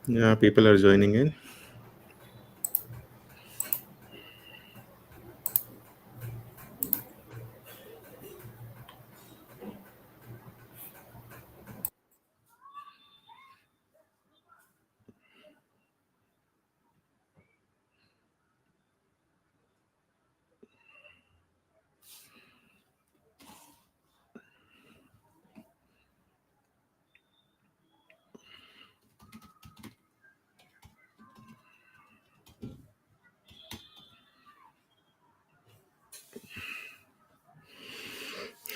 Yeah, people are joining in.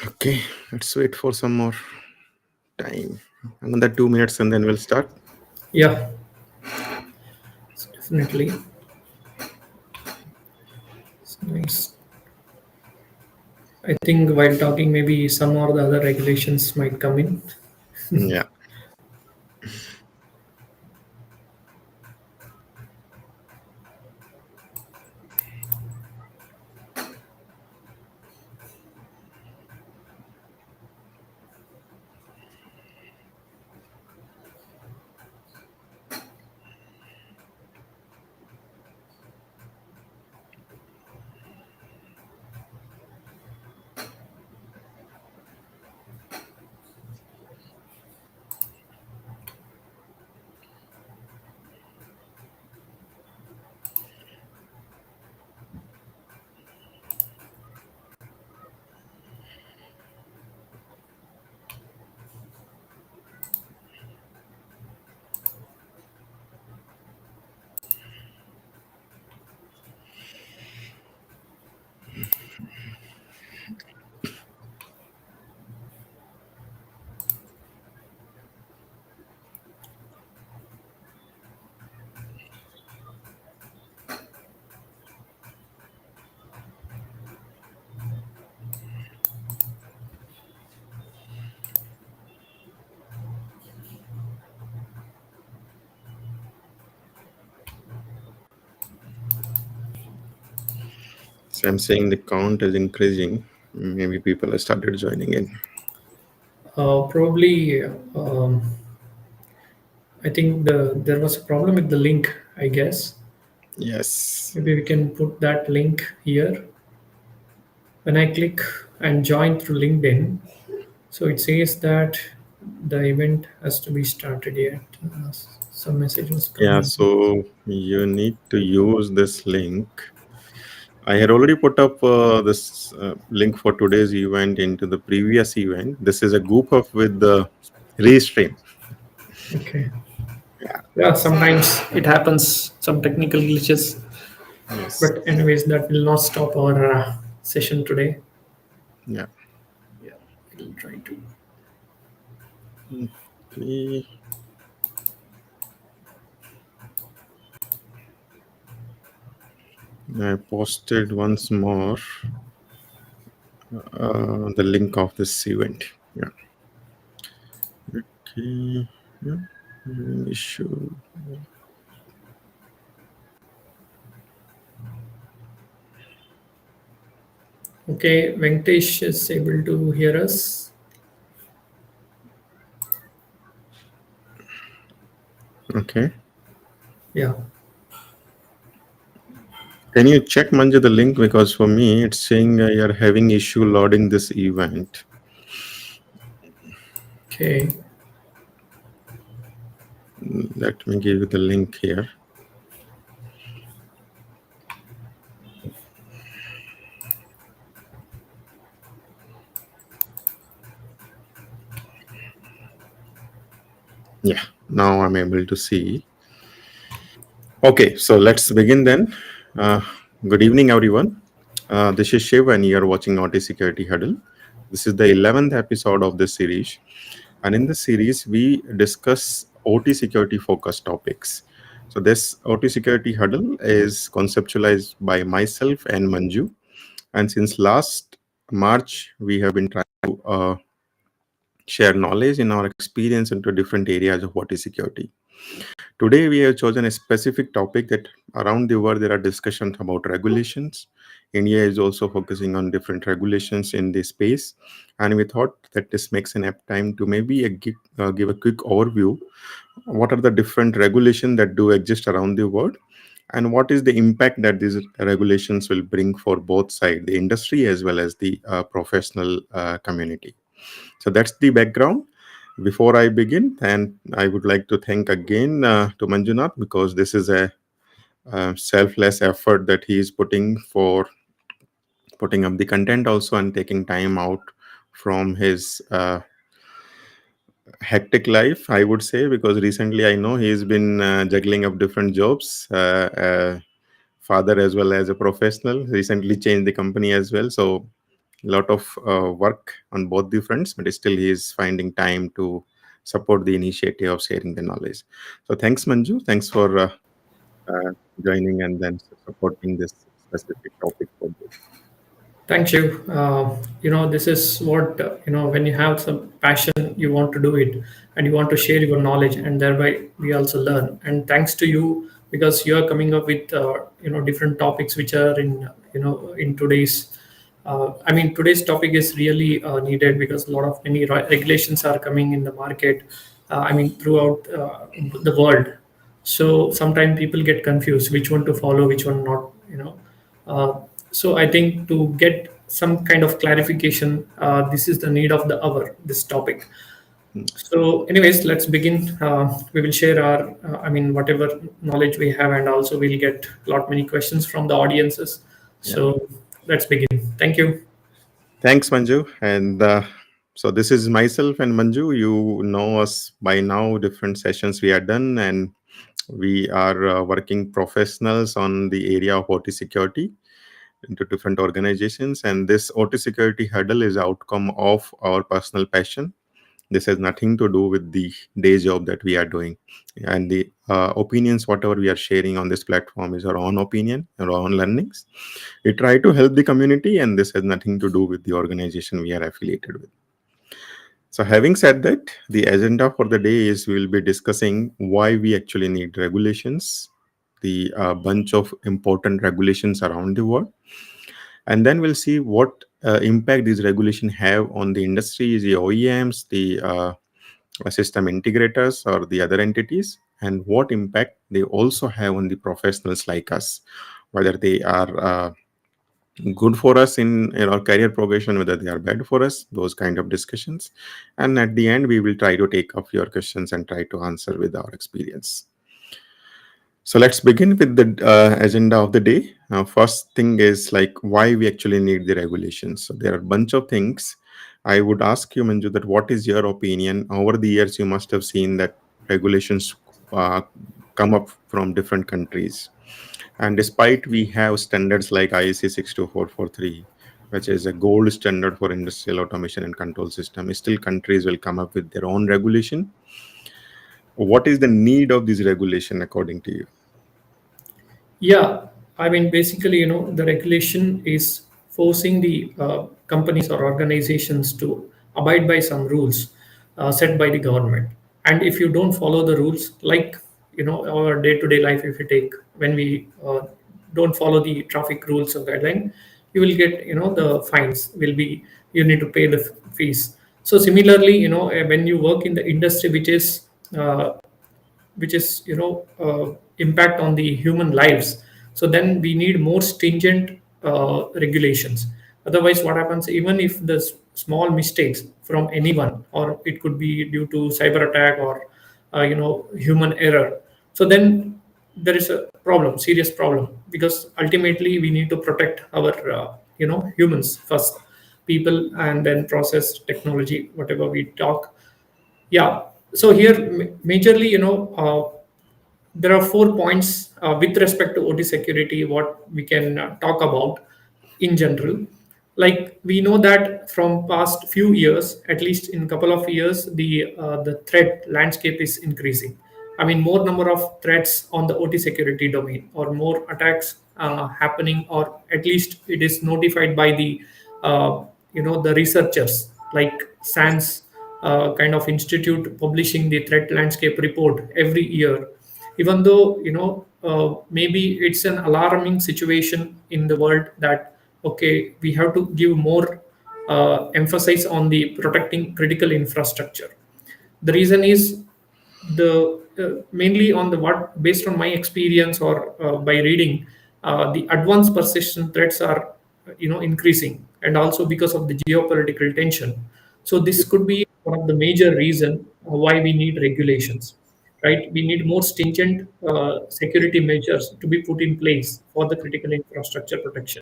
Okay, let's wait for some more time. Another 2 minutes and then we'll start. Yeah, definitely. It's nice. I think while talking, maybe some or the other regulations might come in. Yeah. So I'm saying the count is increasing. Maybe people have started joining in. Probably, I think there was a problem with the link, I guess. Yes. Maybe we can put that link here. When I click and join through LinkedIn, so it says that the event has to be started yet. Some message was Yeah, coming. so you need to use this link. I had already put up this link for today's event into the previous event. This is a group up with the restream. Okay. Yeah. Yeah, sometimes it happens, some technical glitches. Yes. But anyways, that will not stop our session today. Yeah. Yeah, we'll try to. Okay. I posted once more the link of this event. Yeah. Okay. Yeah. Issue. Okay, Venkatesh is able to hear us. Okay. Yeah. Can you check Manja the link, because for me it's saying you're having issue loading this event. Okay. Let me give you the link here. Yeah, now I'm able to see. Okay, so let's begin then. Uh, Good evening, everyone. This is Shiv, and you're watching OT Security Huddle. This is the 11th episode of this series. And in this series, we discuss OT security focused topics. So, this OT Security Huddle is conceptualized by myself and Manju. And since last March, we have been trying to share knowledge in our experience into different areas of OT security. Today, we have chosen a specific topic that around the world there are discussions about regulations. India is also focusing on different regulations in this space, and we thought that this makes an apt time to maybe give a quick overview. What are the different regulations that do exist around the world, and what is the impact that these regulations will bring for both sides, the industry as well as the professional community? So that's the background. Before I begin, and I would like to thank again to Manjunath, because this is a selfless effort that he is putting for putting up the content also, and taking time out from his hectic life, I would say, because recently I know he's been juggling up different jobs, father as well as a professional, recently changed the company as well. So lot of work on both the fronts, but still he is finding time to support the initiative of sharing the knowledge. So thanks, Manju. Thanks for uh, joining and then supporting this specific topic for this. Thank you. This is what, when you have some passion, you want to do it and you want to share your knowledge, and thereby we also learn. And thanks to you, because you are coming up with, different topics which are in today's, today's topic is really needed, because a lot of many regulations are coming in the market, throughout the world. So sometimes people get confused which one to follow, which one not, uh, so I think to get some kind of clarification, this is the need of the hour, this topic. Mm. So anyways, let's begin. We will share our whatever knowledge we have, and also we'll get a lot many questions from the audiences. Yeah. So let's begin. Thank you. Thanks, Manju. And so this is myself and Manju. You know us by now, different sessions we are done, and we are working professionals on the area of OT security into different organizations. And this OT security hurdle is outcome of our personal passion. This has nothing to do with the day job that we are doing. And the opinions, whatever we are sharing on this platform, is our own opinion, our own learnings. We try to help the community, and this has nothing to do with the organization we are affiliated with. So, having said that, the agenda for the day is we will be discussing why we actually need regulations, the bunch of important regulations around the world, and then we'll see what impact these regulations have on the industries, the OEMs, the system integrators, or the other entities, and what impact they also have on the professionals like us, whether they are good for us in our career progression, whether they are bad for us, those kind of discussions. And at the end, we will try to take up your questions and try to answer with our experience. So let's begin with the agenda of the day. First thing is like why we actually need the regulations. So there are a bunch of things. I would ask you, Manju, that what is your opinion? Over the years, you must have seen that regulations uh, come up from different countries. And despite we have standards like IEC 62443, which is a gold standard for industrial automation and control system, still countries will come up with their own regulation. What is the need of this regulation according to you? Yeah, basically, the regulation is forcing the companies or organizations to abide by some rules set by the government. And if you don't follow the rules, like, our day-to-day life, if you take, when we don't follow the traffic rules or guideline, you will get, the fines will be, you need to pay the fees. So similarly, when you work in the industry uh, which is impact on the human lives, so then we need more stringent regulations. Otherwise, what happens, even if the small mistakes from anyone, or it could be due to cyber attack, or human error, so then there is a problem, serious problem, because ultimately we need to protect our humans first, people, and then process, technology, whatever we talk. Yeah. So here, majorly, there are 4 points with respect to OT security, what we can talk about in general. Like, we know that from past few years, at least in couple of years, the threat landscape is increasing. More number of threats on the OT security domain, or more attacks happening, or at least it is notified by the the researchers like SANS, kind of institute publishing the threat landscape report every year. Even though maybe it's an alarming situation in the world that okay, we have to give more emphasis on the protecting critical infrastructure. The reason is the mainly on the what based on my experience or by reading, the advanced persistent threats are increasing, and also because of the geopolitical tension. So this could be one of the major reason why we need regulations, right? We need more stringent security measures to be put in place for the critical infrastructure protection.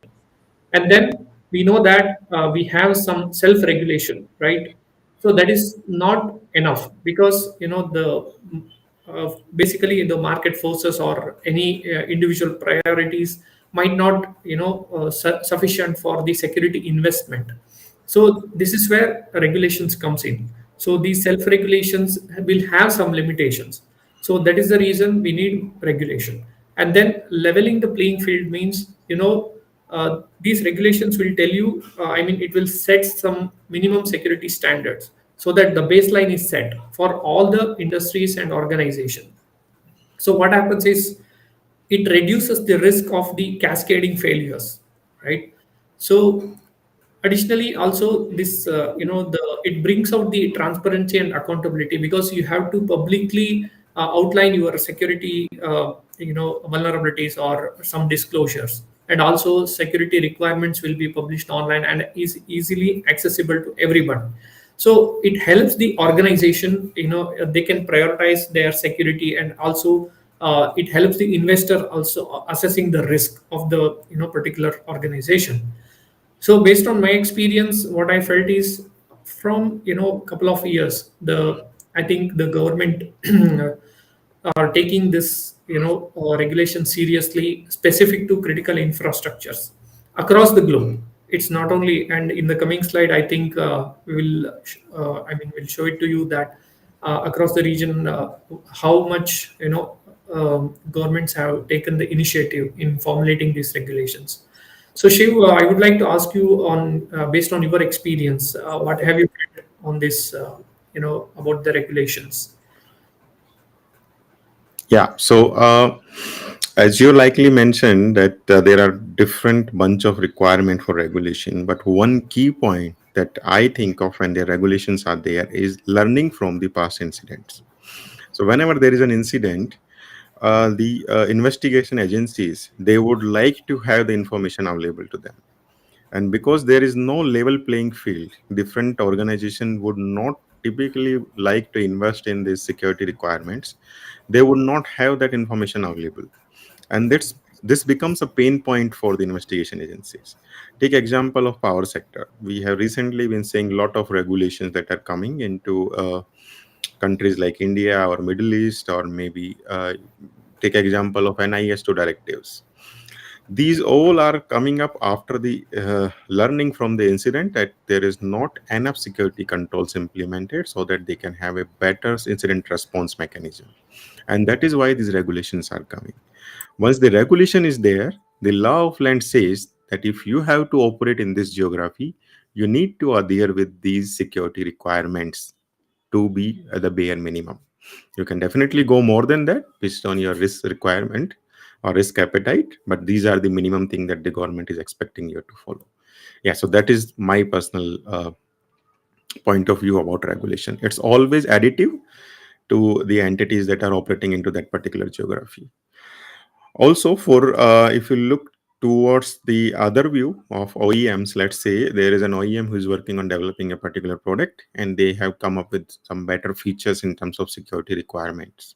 And then we know that we have some self regulation, right? So that is not enough, because the basically the market forces or any individual priorities might not sufficient for the security investment. So this is where regulations comes in. So these self regulations will have some limitations. So that is the reason we need regulation. And then leveling the playing field means these regulations will tell you, I mean, it will set some minimum security standards so that the baseline is set for all the industries and organizations. So what happens is it reduces the risk of the cascading failures, right? So additionally also this the it brings out the transparency and accountability, because you have to publicly outline your security vulnerabilities or some disclosures, and also security requirements will be published online and is easily accessible to everyone. So it helps the organization, they can prioritize their security, and also it helps the investor also assessing the risk of the particular organization. So based on my experience, what I felt is from couple of years, the I think the government are taking this regulation seriously, specific to critical infrastructures across the globe. It's not only, and in the coming slide, I think we will, we'll show it to you that across the region, how much governments have taken the initiative in formulating these regulations. So Shiv, I would like to ask you on based on your experience, what have you read on this, about the regulations? Yeah. So, as you likely mentioned, that there are different bunch of requirement for regulation, but one key point that I think of when the regulations are there is learning from the past incidents. So, whenever there is an incident, the investigation agencies, they would like to have the information available to them, and because there is no level playing field, different organization would not typically like to invest in these security requirements. They would not have that information available, and this becomes a pain point for the investigation agencies. Take example of power sector. We have recently been seeing a lot of regulations that are coming into countries like India or Middle East, or maybe take example of NIS2 directives. These all are coming up after the learning from the incident that there is not enough security controls implemented so that they can have a better incident response mechanism. And that is why these regulations are coming. Once the regulation is there, the law of land says that if you have to operate in this geography, you need to adhere with these security requirements to be at the bare minimum. You can definitely go more than that based on your risk requirement or risk appetite, but these are the minimum thing that the government is expecting you to follow. Yeah, so that is my personal point of view about regulation. It's always additive to the entities that are operating into that particular geography. Also, for if you look towards the other view of OEMs, let's say there is an OEM who is working on developing a particular product and they have come up with some better features in terms of security requirements.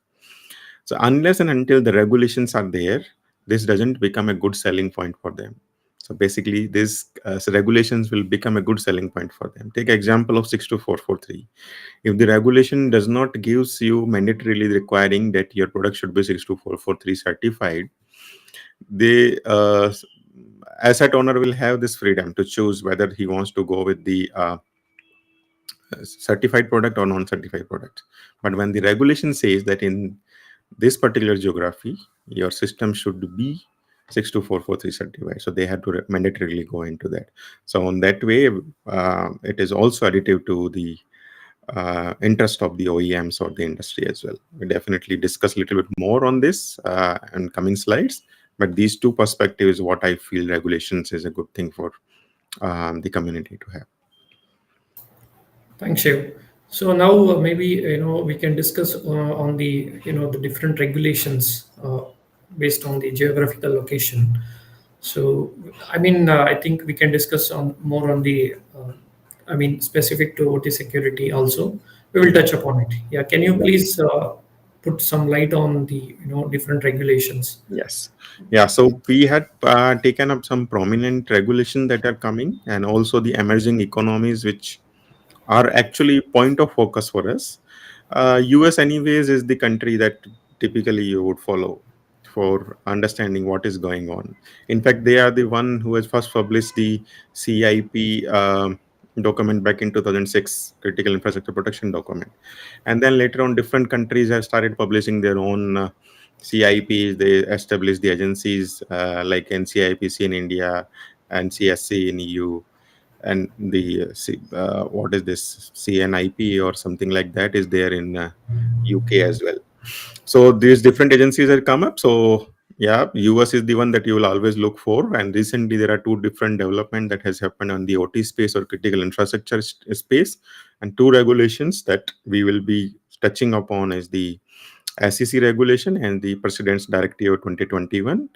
So unless and until the regulations are there, this doesn't become a good selling point for them. So basically, this regulations will become a good selling point for them. Take example of 62443. If the regulation does not gives you mandatorily requiring that your product should be 62443 certified, the asset owner will have this freedom to choose whether he wants to go with the certified product or non-certified product. But when the regulation says that in this particular geography, your system should be 62443 certified, so they have to mandatorily go into that. So on that way, it is also additive to the interest of the OEMs or the industry as well. We definitely discuss a little bit more on this in coming slides, but these two perspectives, what I feel regulations is a good thing for the community to have. Thanks, Shiv. So now maybe we can discuss on the the different regulations based on the geographical location. So I mean I think we can discuss on more on the I mean specific to OT security also. We will touch upon it. Yeah, can you please put some light on the different regulations? Yes. Yeah. So we had taken up some prominent regulations that are coming, and also the emerging economies, which are actually point of focus for us. US, anyways, is the country that typically you would follow for understanding what is going on. In fact, they are the one who has first published the CIP document back in 2006, Critical Infrastructure Protection document, and then later on, different countries have started publishing their own. CIPs, they established the agencies like NCIPC in India and CSC in EU, and the what is this CNIP or something like that is there in UK as well. So these different agencies have come up. So yeah, US is the one that you will always look for. And recently there are two different development that has happened on the OT space or critical infrastructure space, and two regulations that we will be touching upon is the SEC regulation and the President's Directive 2021.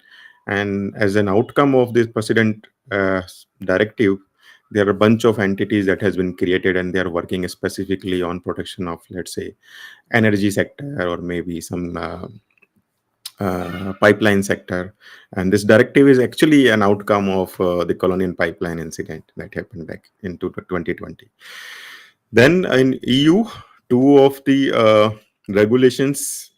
And as an outcome of this President directive, there are a bunch of entities that has been created, and they are working specifically on protection of, let's say, energy sector or maybe some pipeline sector. And this directive is actually an outcome of the Colonial Pipeline incident that happened back in 2020. Then in EU, two of the regulations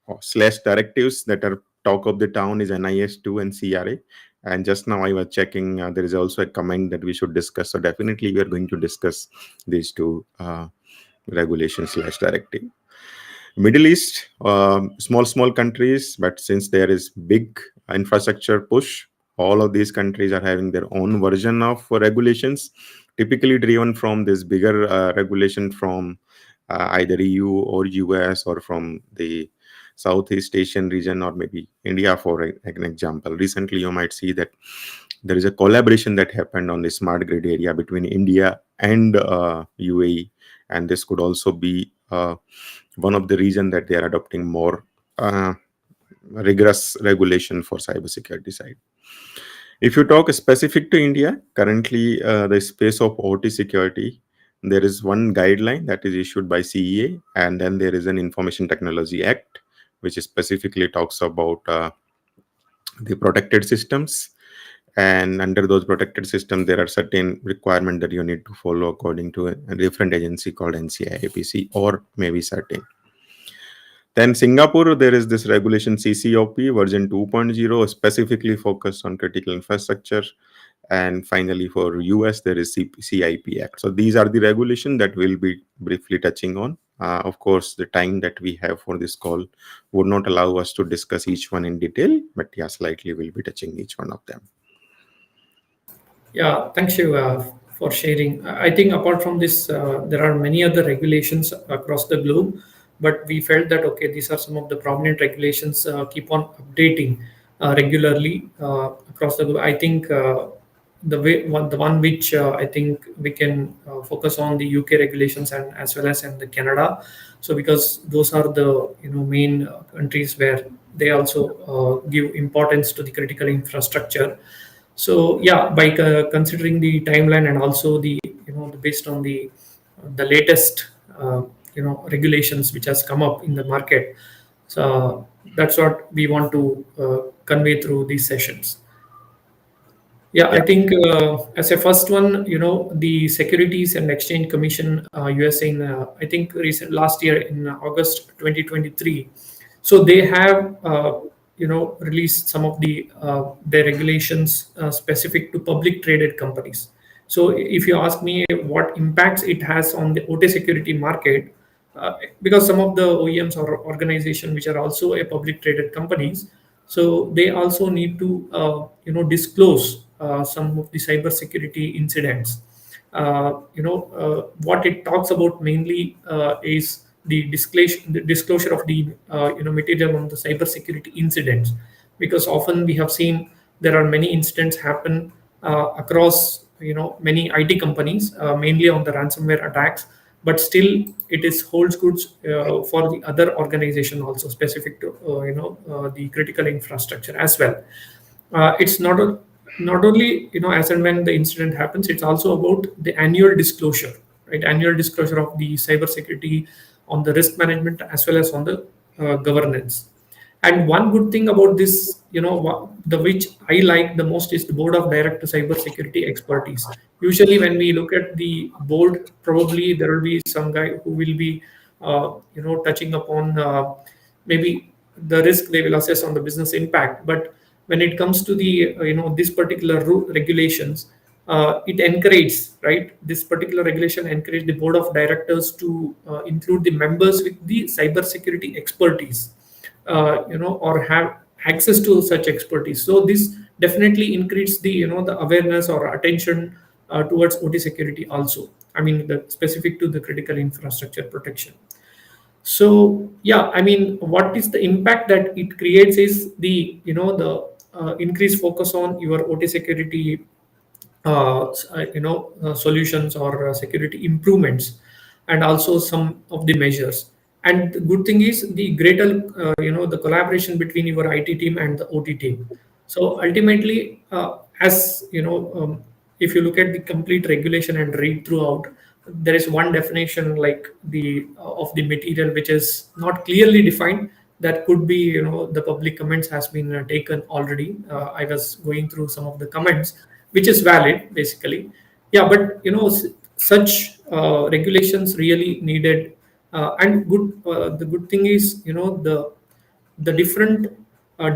or slash directives that are talk of the town is NIS2 and CRA. And just now I was checking, there is also a comment that we should discuss. So definitely we are going to discuss these two regulations slash directive. Middle East, small countries, but since there is big infrastructure push, all of these countries are having their own version of regulations, typically driven from this bigger regulation from either EU or US or from the Southeast Asian region or maybe India, for an example. Recently, you might see that there is a collaboration that happened on the smart grid area between India and UAE, and this could also be one of the reason that they are adopting more uh, rigorous regulation for cybersecurity side. If you talk specific to India, currently the space of OT security, there is one guideline that is issued by CEA, and then there is an Information Technology Act, which specifically talks about the protected systems. And under those protected systems, there are certain requirements that you need to follow according to a different agency called NCIAPC or maybe certain. Then Singapore, there is this regulation CCOP version 2.0, specifically focused on critical infrastructure. And finally, for US, there is CIP Act. So these are the regulations that we'll be briefly touching on. Of course, the time that we have for this call would not allow us to discuss each one in detail, but yeah, slightly we'll be touching each one of them. Yeah, thanks you for sharing. I think apart from this, there are many other regulations across the globe, but we felt that okay, these are some of the prominent regulations. Keep on updating regularly across the globe. I think the one which I think we can focus on the UK regulations and as well as in the Canada. So because those are the main countries where they also give importance to the critical infrastructure. So yeah, by considering the timeline and also the based on the latest regulations which has come up in the market, so that's what we want to convey through these sessions. Yeah, I Yeah. think as a first one, the Securities and Exchange Commission, USA, in I think recent last year in August 2023. So they have, released some of their regulations specific to public traded companies. So if you ask me what impacts it has on the OT security market, because some of the OEMs or organizations which are also a public traded companies, so they also need to disclose some of the cybersecurity incidents. what it talks about mainly is the disclosure of the material on the cybersecurity incidents, because often we have seen there are many incidents happen across many IT companies, mainly on the ransomware attacks, but still it is holds good for the other organization also, specific to the critical infrastructure as well. It's not only as and when the incident happens, it's also about the annual disclosure, right? Annual disclosure of the cybersecurity on the risk management as well as on the governance. And one good thing about this, the which I like the most, is the board of director cybersecurity expertise. Usually, when we look at the board, probably there will be some guy who will be, touching upon maybe the risk they will assess on the business impact. But when it comes to the this particular regulations, it encourages, right, this particular regulation encourage the board of directors to include the members with the cybersecurity expertise, or have access to such expertise. So this definitely increases the the awareness or attention towards OT security also. I mean, the specific to the critical infrastructure protection. So yeah, I mean, what is the impact that it creates is the the increased focus on your OT security solutions or security improvements, and also some of the measures. And the good thing is the greater the collaboration between your IT team and the OT team. So ultimately, as if you look at the complete regulation and read throughout, there is one definition like the of the material which is not clearly defined. That could be the public comments has been taken already. I was going through some of the comments, which is valid basically. Yeah, but such regulations really needed. And good the good thing is the different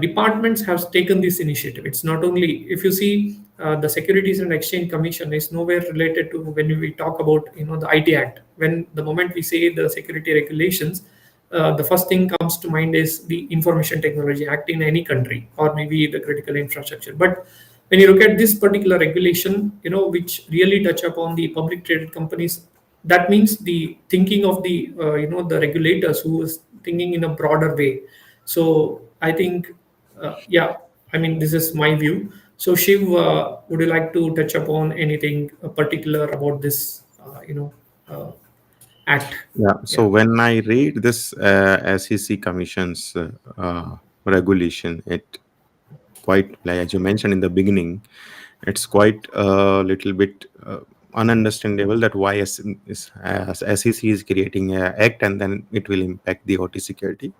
departments have taken this initiative. It's not only, if you see, the Securities and Exchange Commission is nowhere related to when we talk about the IT Act. When the moment we say the security regulations, the first thing comes to mind is the Information Technology Act in any country, or maybe the critical infrastructure. But when you look at this particular regulation, which really touch upon the public traded companies, that means the thinking of the the regulators who is thinking in a broader way. So I think, yeah, I mean, this is my view. So Shiv, would you like to touch upon anything particular about this, act? Yeah. Yeah. So when I read this SEC Commission's regulation, it quite, like as you mentioned in the beginning, it's quite a little bit ununderstandable that why SEC is creating a act and then it will impact the OT security.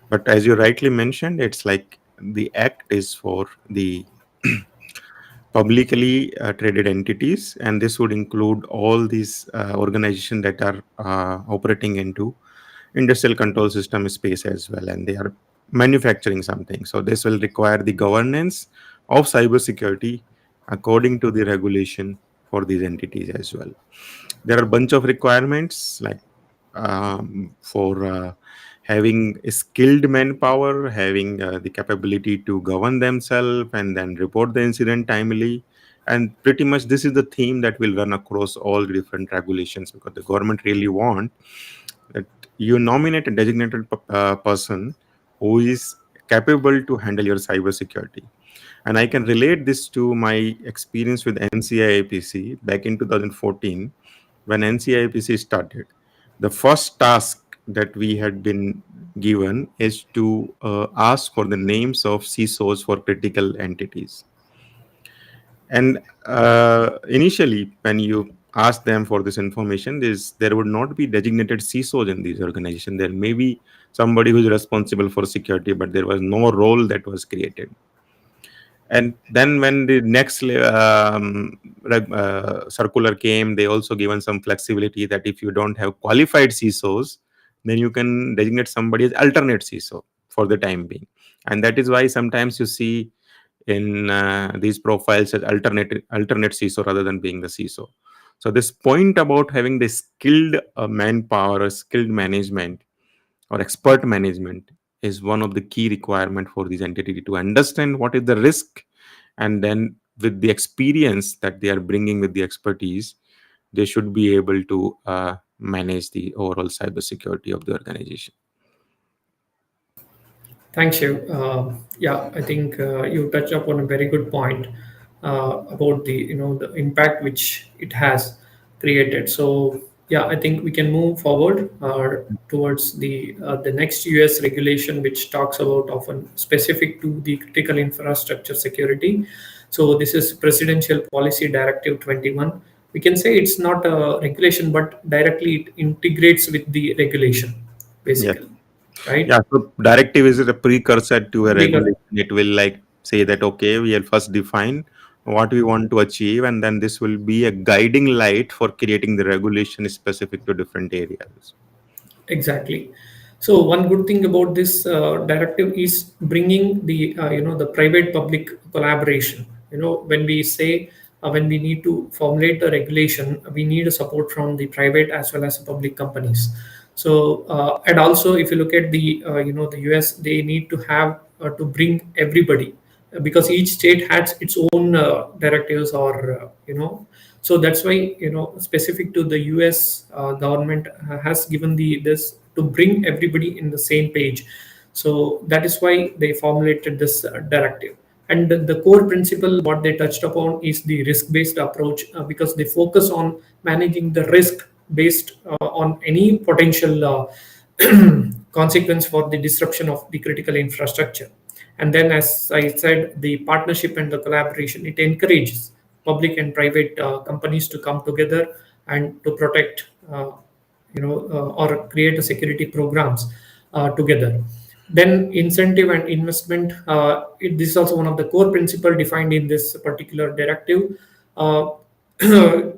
But as you rightly mentioned, it's like the act is for the publicly traded entities, and this would include all these organizations that are operating into industrial control system space as well, and they are manufacturing something. So this will require the governance of cybersecurity according to the regulation for these entities as well. There are a bunch of requirements like for having skilled manpower, having the capability to govern themselves and then report the incident timely. And pretty much this is the theme that will run across all the different regulations, because the government really want that you nominate a designated person who is capable to handle your cybersecurity. And I can relate this to my experience with NCIAPC back in 2014 when NCIAPC started. The first task that we had been given is to ask for the names of CISOs for critical entities. And initially, when you ask them for this information, there would not be designated CISOs in these organizations. There may be somebody who's responsible for security, but there was no role that was created. And then when the next circular came, they also given some flexibility that if you don't have qualified CISOs, then you can designate somebody as alternate CISO for the time being. And that is why sometimes you see in these profiles as alternate CISO rather than being the CISO. So this point about having the skilled manpower or skilled management or expert management is one of the key requirement for these entities to understand what is the risk, and then with the experience that they are bringing with the expertise, they should be able to manage the overall cybersecurity of the organization. Thanks, Shiv. Yeah, I think you touched upon a very good point about the the impact which it has created. So yeah, I think we can move forward towards the next US regulation, which talks about often specific to the critical infrastructure security. So this is Presidential Policy Directive 21. We can say it's not a regulation, but directly it integrates with the regulation, Yeah. basically, right? Yeah, so directive is a precursor to a Because regulation. It will like say that okay, we'll first define what we want to achieve, and then this will be a guiding light for creating the regulation specific to different areas. exactly. So one good thing about this directive is bringing the the private public collaboration. When we say when we need to formulate the regulation, we need a support from the private as well as public companies. So and also if you look at the the US, they need to have to bring everybody because each state has its own directives or so that's why specific to the US government has given the this to bring everybody in the same page. So that is why they formulated this directive. And the core principle what they touched upon is the risk based approach because they focus on managing the risk based on any potential consequence for the disruption of the critical infrastructure. And then, as I said, the partnership and the collaboration, it encourages public and private companies to come together and to protect, or create a security programs together. Then incentive and investment. This is also one of the core principle defined in this particular directive. Uh,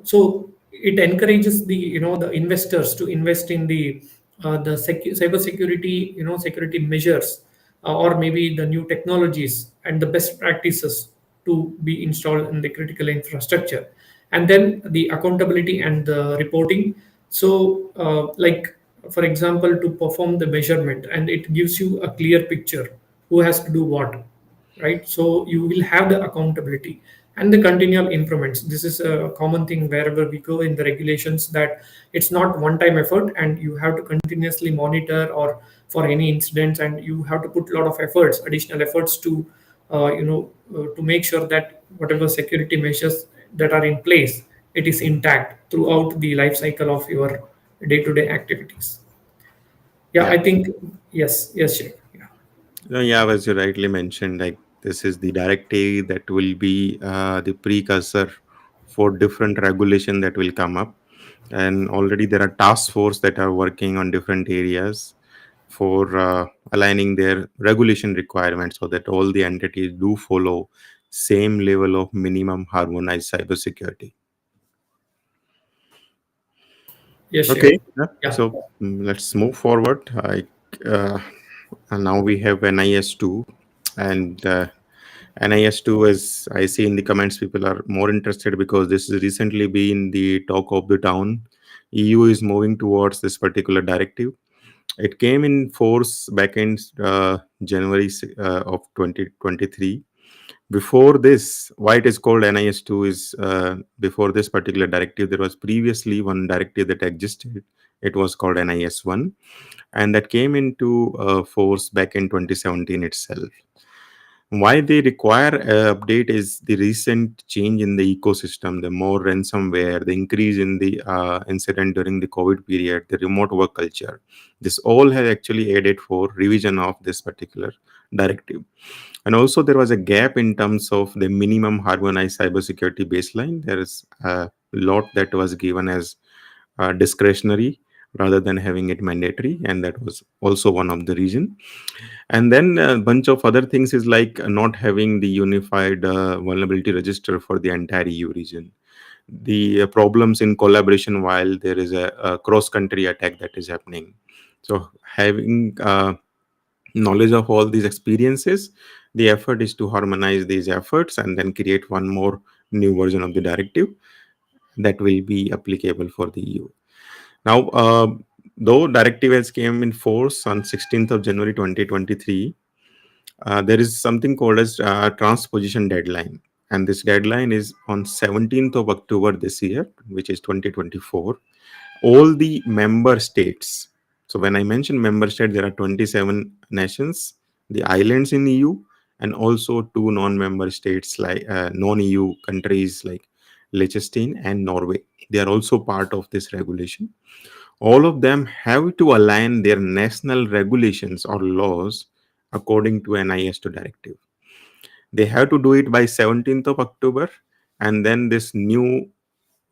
so it encourages the investors to invest in the cyber security security measures or maybe the new technologies and the best practices to be installed in the critical infrastructure. And then the accountability and the reporting. So like for example, to perform the measurement, and it gives you a clear picture who has to do what, right? So you will have the accountability and the continual improvements. This is a common thing wherever we go in the regulations, that it's not one time effort and you have to continuously monitor or for any incidents, and you have to put a lot of efforts, additional efforts to make sure that whatever security measures that are in place, it is intact throughout the life cycle of your day-to-day activities. Yeah, Yeah. I think yes, yes, Sheikh. Yeah. No, yeah, as you rightly mentioned, like this is the directive that will be the precursor for different regulation that will come up. And already there are task force that are working on different areas for aligning their regulation requirements so that all the entities do follow same level of minimum harmonized cybersecurity. Yes, Okay, Sheikh. yeah. Yeah. So let's move forward. Uh, and now we have NIS2, and NIS2, as I see in the comments, people are more interested because this has recently been the talk of the town. EU is moving towards this particular directive. It came in force back in January of 2023. Before this, why it is called NIS2 is before this particular directive, there was previously one directive that existed. It was called NIS1, and that came into force back in 2017 itself. Why they require update is the recent change in the ecosystem, the more ransomware, the increase in the incident during the COVID period, the remote work culture. This all has actually added for revision of this particular directive. And also there was a gap in terms of the minimum harmonized cybersecurity baseline. There is a lot that was given as discretionary rather than having it mandatory, and that was also one of the reason. And then a bunch of other things is like not having the unified vulnerability register for the entire EU region, the problems in collaboration while there is a cross country attack that is happening. So having knowledge of all these experiences, the effort is to harmonize these efforts and then create one more new version of the directive that will be applicable for the EU. Now, though directive has came in force on 16th of January 2023, there is something called as transposition deadline, and this deadline is on 17th of October this year, which is 2024. All the member states, so when I mention member state, there are 27 nations, the islands in EU, and also two non-member states like non-EU countries like Liechtenstein and Norway. They are also part of this regulation. All of them have to align their national regulations or laws according to NIS2 directive. They have to do it by 17th of October, and then this new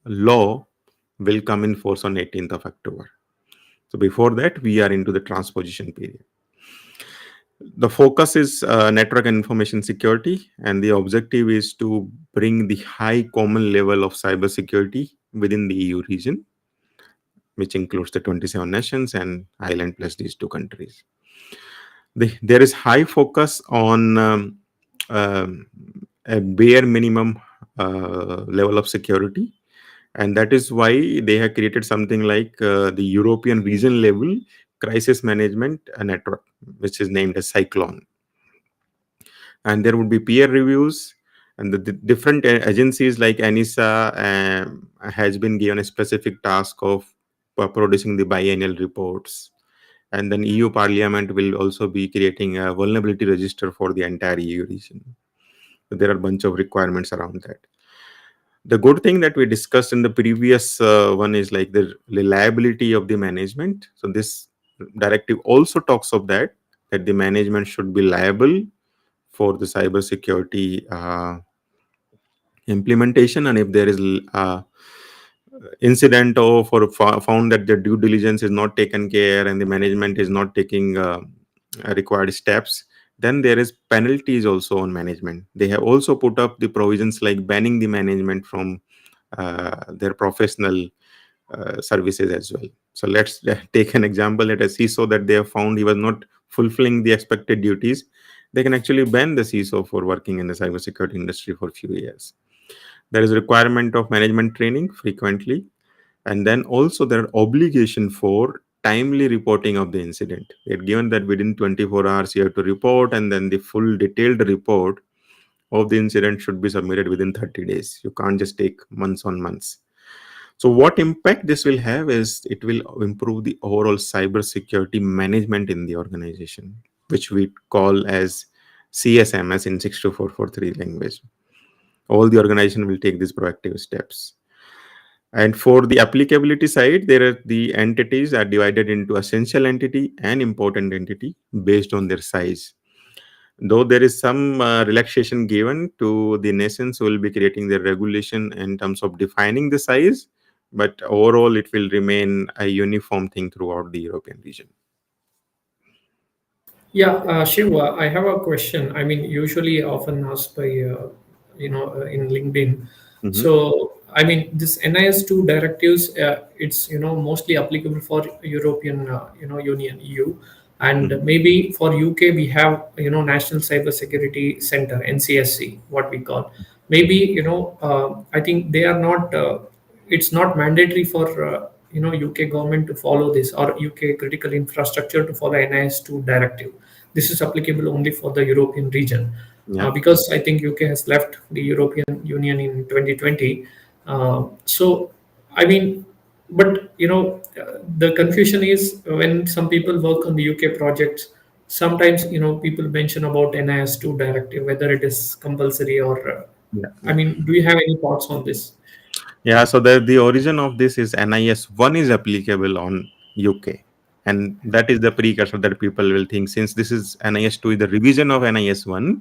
law will come in force on 18th of October. So before that, we are into the transposition period. The focus is network and information security, and the objective is to bring the high common level of cybersecurity within the EU region, which includes the 27 nations and Ireland plus these two countries. There is high focus on um, a bare minimum level of security, and that is why they have created something like the European region level crisis management network, which is named as Cyclone. And there would be peer reviews, and the different agencies like ANISA has been given a specific task of producing the biennial reports. And then EU Parliament will also be creating a vulnerability register for the entire EU region. So there are a bunch of requirements around that. The good thing that we discussed in the previous one is like the reliability of the management. So this directive also talks of that the management should be liable for the cybersecurity implementation, and if there is incident of or found that the due diligence is not taken care and the management is not taking required steps, then there is penalties also on management. They have also put up the provisions like banning the management from their professional services as well. So let's take an example. Let us CISO that they have found he was not fulfilling the expected duties. They can actually ban the CISO for working in the cybersecurity industry for a few years. There is a requirement of management training frequently, and then also there are obligation for timely reporting of the incident. They are given that within 24 hours you have to report, and then the full detailed report of the incident should be submitted within 30 days. You can't just take months on months. So what impact this will have is it will improve the overall cyber security management in the organization, which we call as CSMS in 62443 language. All the organization will take these proactive steps. And for the applicability side, there are the entities are divided into essential entity and important entity based on their size. Though there is some relaxation given to the nations who will be creating their regulation in terms of defining the size, but overall it will remain a uniform thing throughout the European region. Yeah, Shiv, I have a question. I mean, usually often asked by, in LinkedIn. Mhm. So, I mean, this NIS2 directives, it's, mostly applicable for European, Union, EU. And Mhm. maybe for UK, we have, National Cybersecurity Center, NCSC, what we call. Maybe, I think they are not, it's not mandatory for, UK government to follow this, or UK critical infrastructure to follow NIS2 directive. This is applicable only for the European region, Yeah. because I think UK has left the European Union in 2020. So, I mean, but the confusion is when some people work on the UK projects. Sometimes people mention about NIS2 directive, whether it is compulsory or. Yeah. I Yeah. mean, do you have any thoughts on this? Yeah. So the origin of this is NIS 1 is applicable on UK. And that is the precursor that people will think, since this is NIS 2 is the revision of NIS 1,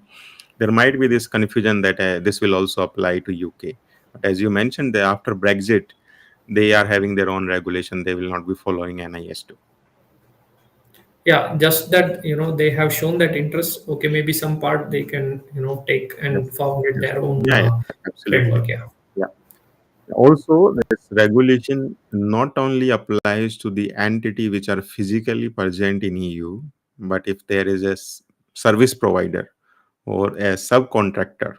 there might be this confusion that this will also apply to UK. But as you mentioned, after Brexit, they are having their own regulation. They will not be following NIS2. Yeah, just that they have shown that interest. Okay, maybe some part they can take Yes. and formulate Yes. their own Yeah, yeah, absolutely. framework. Yeah. Yeah. Also, this regulation not only applies to the entity which are physically present in EU, but if there is a service provider or a subcontractor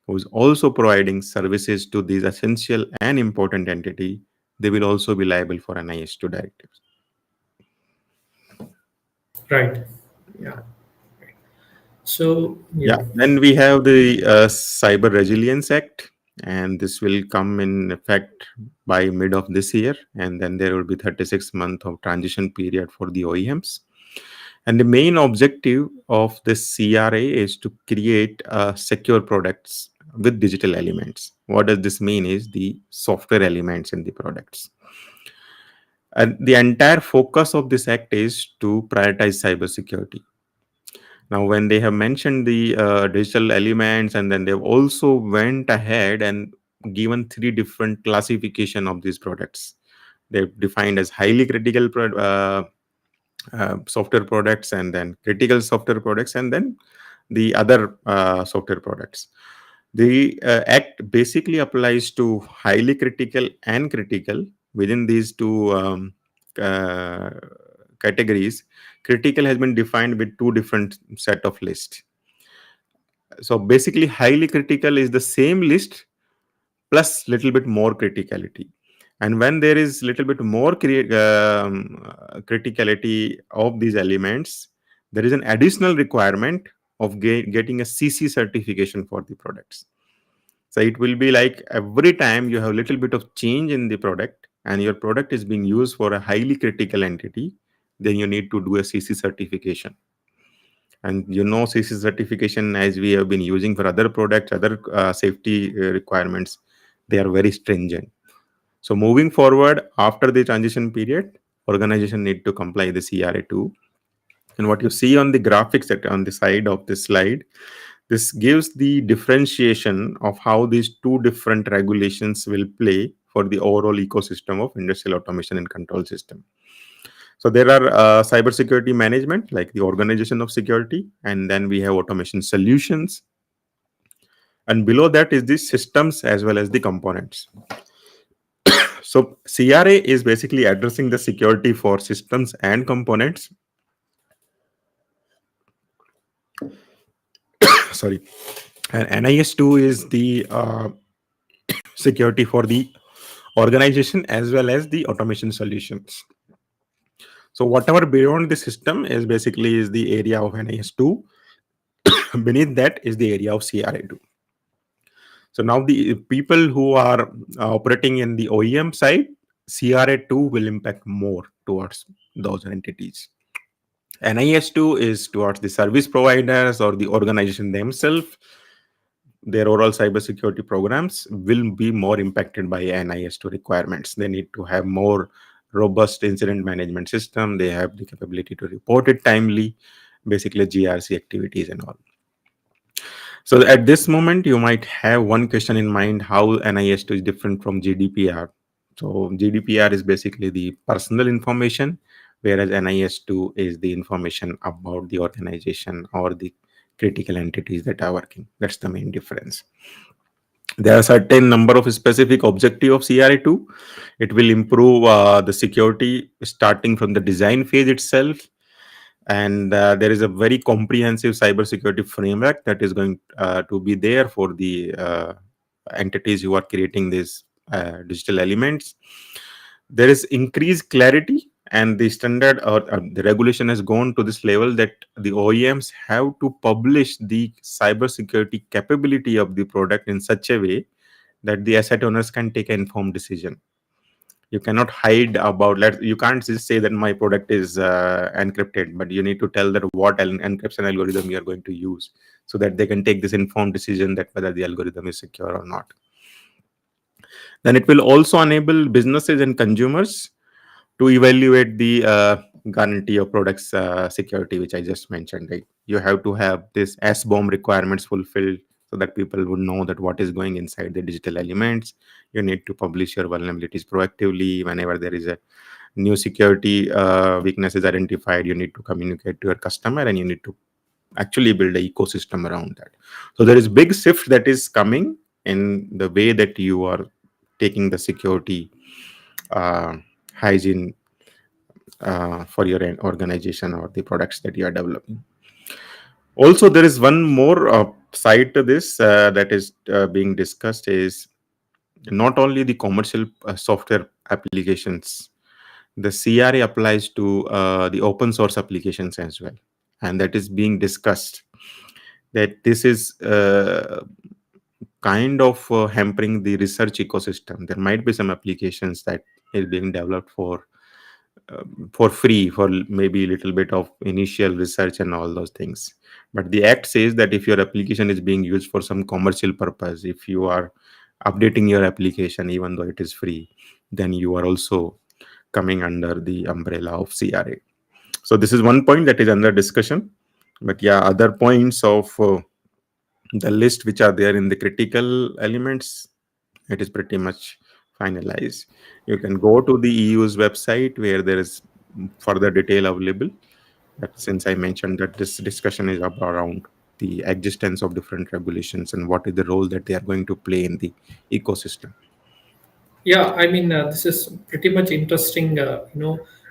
who is also providing services to these essential and important entity, they will also be liable for an IS2 directives. Right. Yeah. So Yeah. yeah. Then we have the Cyber Resilience Act, and this will come in effect by mid of this year. And then there will be 36 month of transition period for the OEMs. And the main objective of this CRA is to create secure products with digital elements. What does this mean? Is the software elements in the products. And the entire focus of this act is to prioritize cybersecurity. Now, when they have mentioned the digital elements, and then they've also went ahead and given three different classification of these products. They've defined as highly critical software products, and then critical software products, and then the other software products. The act basically applies to highly critical and critical. Within these two uh, categories, critical has been defined with two different set of lists. So basically, highly critical is the same list plus little bit more criticality. And when there is little bit more criticality of these elements, there is an additional requirement of getting a CC certification for the products. So it will be like every time you have a little bit of change in the product and your product is being used for a highly critical entity, then you need to do a CC certification. And CC certification, as we have been using for other products, other safety requirements, they are very stringent. So moving forward, after the transition period, organization need to comply the CRA2. And what you see on the graphics that on the side of this slide, this gives the differentiation of how these two different regulations will play for the overall ecosystem of industrial automation and control system. So there are cybersecurity management, like the organization of security, and then we have automation solutions. And below that is the systems as well as the components. So CRA is basically addressing the security for systems and components. Sorry. And NIS2 is the security for the organization as well as the automation solutions. So whatever beyond the system is basically is the area of NIS2. Beneath that is the area of CRA2. So now the people who are operating in the OEM side, CRA2 will impact more towards those entities. NIS2 is towards the service providers or the organization themselves. Their overall cybersecurity programs will be more impacted by NIS2 requirements. They need to have more robust incident management system. They have the capability to report it timely, basically GRC activities and all. So at this moment, you might have one question in mind: how NIS2 is different from GDPR. So GDPR is basically the personal information, whereas NIS2 is the information about the organization or the critical entities that are working. That's the main difference. There are certain number of specific objective of CRA2. It will improve the security starting from the design phase itself, and there is a very comprehensive cybersecurity framework that is going to be there for the entities who are creating these digital elements. There is increased clarity, and the standard or the regulation has gone to this level that the OEMs have to publish the cybersecurity capability of the product in such a way that the asset owners can take an informed decision. You cannot hide about, you can't just say that my product is encrypted, but you need to tell that what encryption algorithm you are going to use, so that they can take this informed decision that whether the algorithm is secure or not. Then it will also enable businesses and consumers to evaluate the guarantee of products security, which I just mentioned. Right? You have to have this SBOM requirements fulfilled, so that people would know that what is going inside the digital elements. You need to publish your vulnerabilities proactively. Whenever there is a new security weakness is identified, you need to communicate to your customer, and you need to actually build an ecosystem around that. So there is big shift that is coming in the way that you are taking the security uh, hygiene for your organization or the products that you are developing. Also, there is one more side to this that is being discussed is not only the commercial software applications. The CRA applies to the open source applications as well, and that is being discussed. that this is kind of hampering the research ecosystem. There might be some applications that is being developed for free, for maybe a little bit of initial research and all those things. But the act says that if your application is being used for some commercial purpose, if you are updating your application even though it is free, then you are also coming under the umbrella of CRA. So this is one point that is under discussion. But yeah, other points of the list which are there in the critical elements, it is pretty much finalized. You can go to the EU's website where there is further detail available. But since I mentioned that this discussion is around the existence of different regulations and what is the role that they are going to play in the ecosystem. Yeah, I mean, this is pretty much interesting,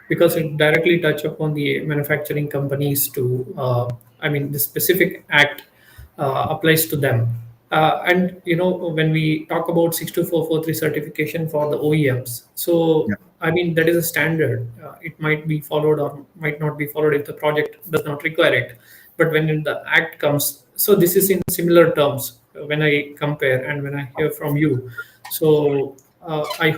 because it directly touch upon the manufacturing companies to, I mean, the specific act applies to them. And, when we talk about 62443 certification for the OEMs, Yeah, so, I mean, that is a standard. It might be followed or might not be followed if the project does not require it. But when the act comes, so this is in similar terms when I compare and when I hear from you. So I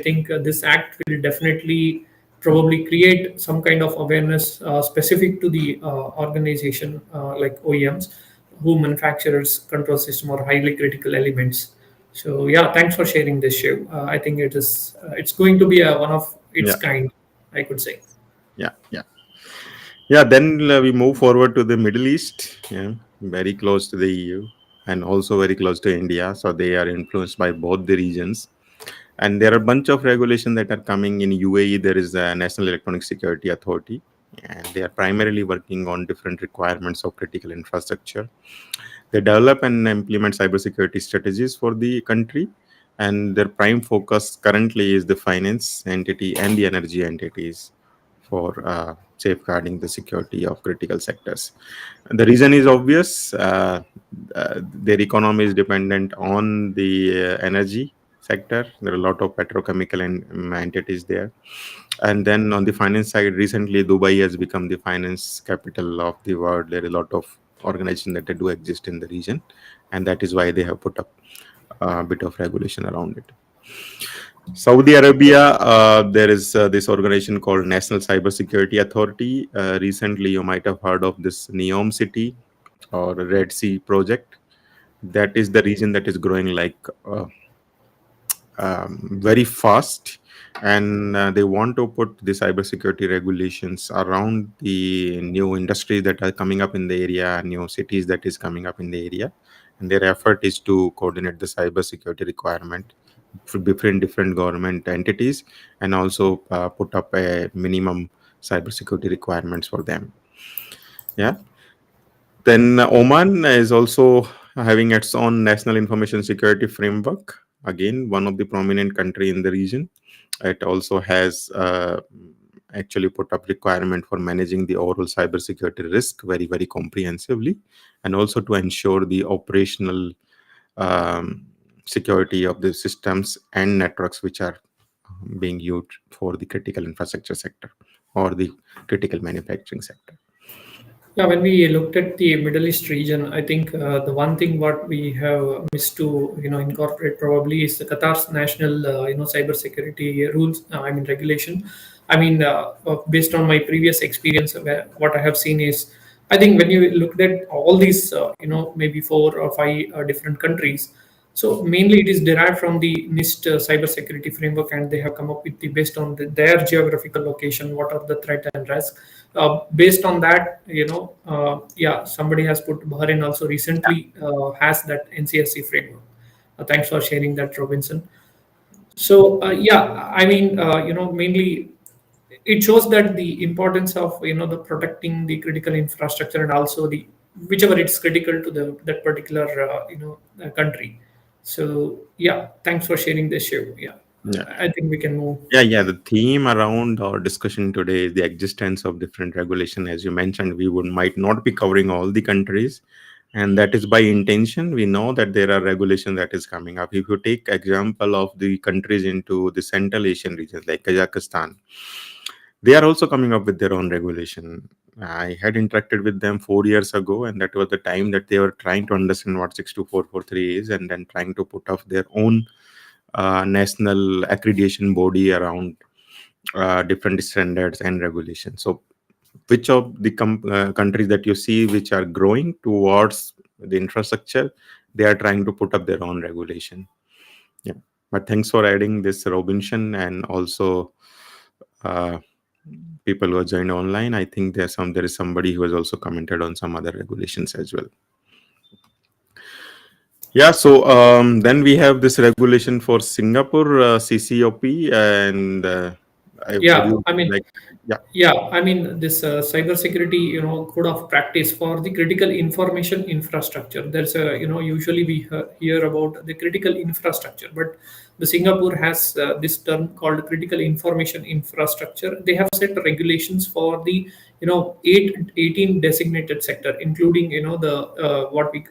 think this act will definitely probably create some kind of awareness specific to the organization like OEMs who manufacturers control system or highly critical elements. So yeah, thanks for sharing this, Shiv. I think it's going to be a one of its yeah, kind, I could say. yeah, yeah. Yeah, then we move forward to the Middle East, yeah, very close to the EU and also very close to India. So they are influenced by both the regions. And there are a bunch of regulations that are coming in UAE. There is a National Electronic Security Authority, and they are primarily working on different requirements of critical infrastructure. They develop and implement cybersecurity strategies for the country, and their prime focus currently is the finance entity and the energy entities for safeguarding the security of critical sectors. The reason is obvious. Their economy is dependent on the energy sector. There are a lot of petrochemical entities there. And then on the finance side, recently Dubai has become the finance capital of the world. There are a lot of organizations that do exist in the region, and that is why they have put up a bit of regulation around it. Saudi Arabia, there is this organization called National Cybersecurity Authority. Recently, you might have heard of this Neom City or Red Sea project. That is the region that is growing like very fast, and they want to put the cybersecurity regulations around the new industries that are coming up in the area, new cities that is coming up in the area, and their effort is to coordinate the cybersecurity requirement for different government entities, and also put up a minimum cybersecurity requirements for them. Yeah. Then Oman is also having its own national information security framework. Again, one of the prominent country in the region. It also has actually put up requirement for managing the overall cybersecurity risk very comprehensively, and also to ensure the operational um, security of the systems and networks which are being used for the critical infrastructure sector or the critical manufacturing sector. Yeah, when we looked at the Middle East region, I think the one thing what we have missed to incorporate probably is the Qatar's national cybersecurity rules. I mean regulation. I mean, based on my previous experience, what I have seen is, I think when you looked at all these, maybe 4 or 5 different countries, so mainly it is derived from the NIST cybersecurity framework, and they have come up with the based on their geographical location, what are the threat and risk. Based on that, yeah, somebody has put Bahrain also recently has that NCSC framework. Thanks for sharing that, Robinson. So yeah, I mean, mainly it shows that the importance of the protecting the critical infrastructure and also the whichever it's critical to the that particular country. So yeah, thanks for sharing this show. Yeah, Yeah. I think we can move. Yeah. The theme around our discussion today is the existence of different regulation. As you mentioned, we would might not be covering all the countries, and that is by intention. We know that there are regulation that is coming up. If you take example of the countries into the Central Asian regions like Kazakhstan, they are also coming up with their own regulation. I had interacted with them 4 years ago, and that was the time that they were trying to understand what 62443 is, and then trying to put up their own national accreditation body around different standards and regulations. So, which of the countries that you see which are growing towards the infrastructure, they are trying to put up their own regulation. Yeah. But thanks for adding this, Robinson, and also uh, people who are joined online. I think there is somebody who has also commented on some other regulations as well. Yeah. So then we have this regulation for Singapore CCOP, and would Yeah, you I mean, like? Yeah. yeah, I mean this cybersecurity, code of practice for the critical information infrastructure. There's a, usually we hear about the critical infrastructure, but the Singapore has this term called critical information infrastructure. They have set regulations for the, 18 designated sector, including, the what we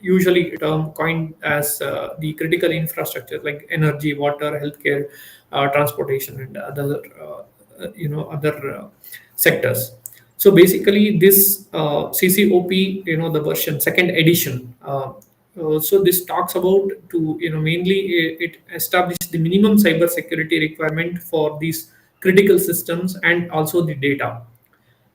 usually term coined as the critical infrastructure like energy, water, healthcare, transportation, and other sectors. So basically this CCOP, the version second edition, so this talks about to, mainly it established the minimum cyber security requirement for these critical systems and also the data.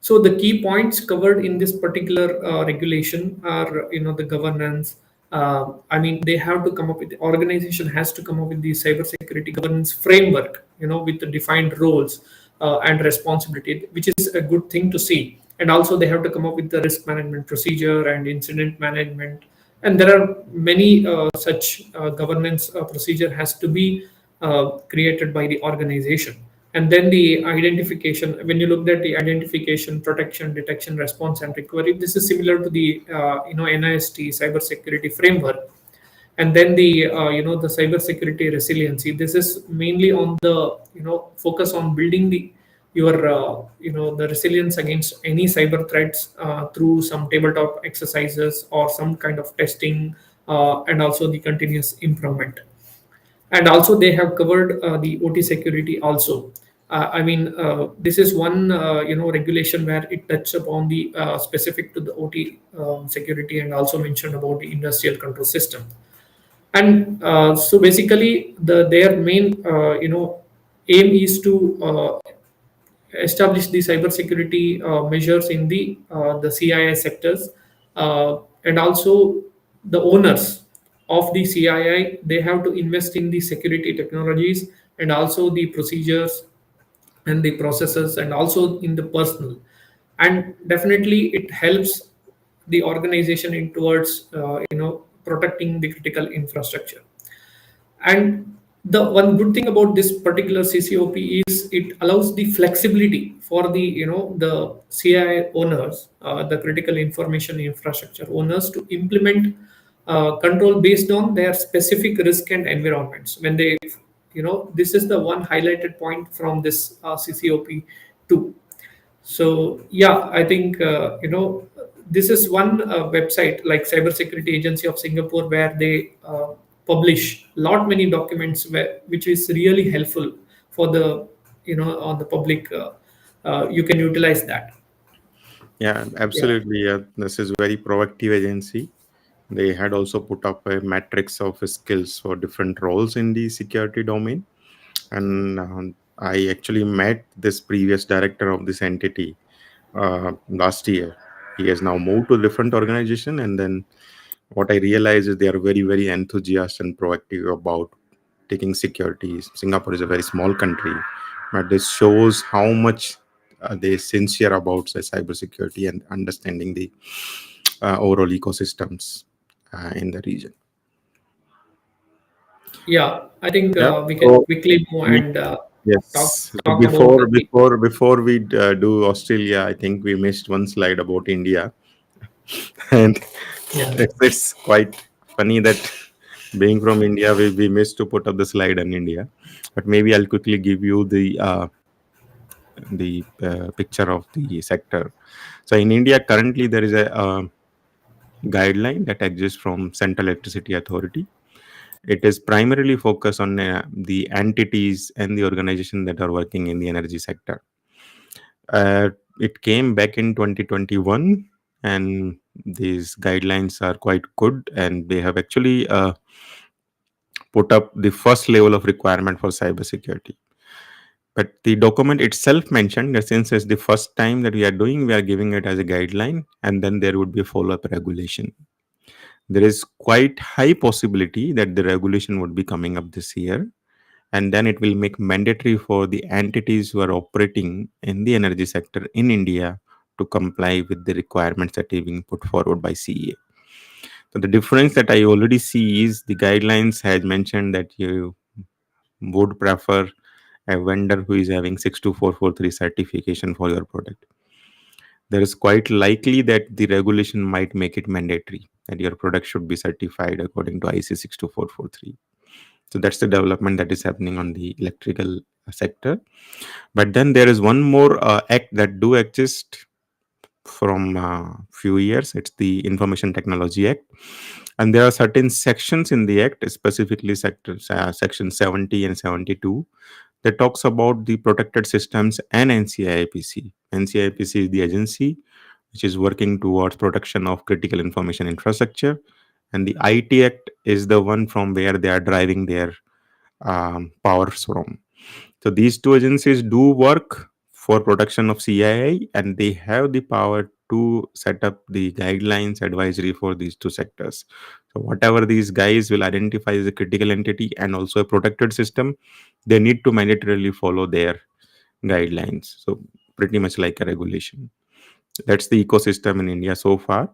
So the key points covered in this particular regulation are, the governance. I mean, they have to come up with, the organization has to come up with the cybersecurity governance framework, with the defined roles and responsibility, which is a good thing to see. And also they have to come up with the risk management procedure and incident management. And there are many such governance procedure has to be created by the organization. And then the identification, when you looked at the identification, protection, detection, response, and recovery, this is similar to the NIST cybersecurity framework. And then the the cybersecurity resiliency, this is mainly on the, focus on building the your the resilience against any cyber threats through some tabletop exercises or some kind of testing, and also the continuous improvement. And also they have covered the OT security also. I mean, this is one regulation where it touches upon the specific to the OT security, and also mentioned about the industrial control system. And so basically their main aim is to establish the cybersecurity measures in the CII sectors, and also the owners of the CII, they have to invest in the security technologies and also the procedures and the processes and also in the personal. And definitely it helps the organization in towards protecting the critical infrastructure. And the one good thing about this particular CCOP is it allows the flexibility for the, the CI owners, the critical information infrastructure owners, to implement control based on their specific risk and environments. When they, this is the one highlighted point from this CCOP too. So yeah, I think this is one website like Cybersecurity Agency of Singapore, where they publish lot many documents which is really helpful for the, on the public. You can utilize that. Yeah, Yeah. absolutely. Yeah, this is very proactive agency. They had also put up a matrix of skills for different roles in the security domain. And I actually met this previous director of this entity last year. He has now moved to a different organization. And then what I realized is they are very, very enthusiastic and proactive about taking security. Singapore is a very small country, but this shows how much they sincere about say, cybersecurity and understanding the overall ecosystems in the region. Yeah, I think Yeah. we can So quickly move we, and talk yes. So talk about the. before we do Australia, I think we missed one slide about India, and Yeah. it's quite funny that being from India, we missed to put up the slide on India. But maybe I'll quickly give you the picture of the sector. So in India, currently there is a guideline that exists from Central Electricity Authority. It is primarily focused on the entities and the organization that are working in the energy sector. Uh, it came back in 2021, and these guidelines are quite good, and they have actually put up the first level of requirement for cybersecurity. But the document itself mentioned that since it's the first time that we are doing, we are giving it as a guideline, and then there would be a follow-up regulation. There is quite high possibility that the regulation would be coming up this year, and then it will make mandatory for the entities who are operating in the energy sector in India to comply with the requirements that are being put forward by CEA. So the difference that I already see is the guidelines has mentioned that you would prefer a vendor who is having 62443 certification for your product. There is quite likely that the regulation might make it mandatory that your product should be certified according to IC 62443. So that's the development that is happening on the electrical sector. But then there is one more act that do exist from few years. It's the Information Technology Act, and there are certain sections in the act, specifically section 70 and 72, that talks about the protected systems and NCIPC. NCIPC is the agency which is working towards protection of critical information infrastructure, and the IT Act is the one from where they are driving their powers from. So these two agencies do work for protection of CII, and they have the power to set up the guidelines advisory for these two sectors. So whatever these guys will identify as a critical entity and also a protected system, they need to mandatorily follow their guidelines. So pretty much like a regulation. That's the ecosystem in India so far.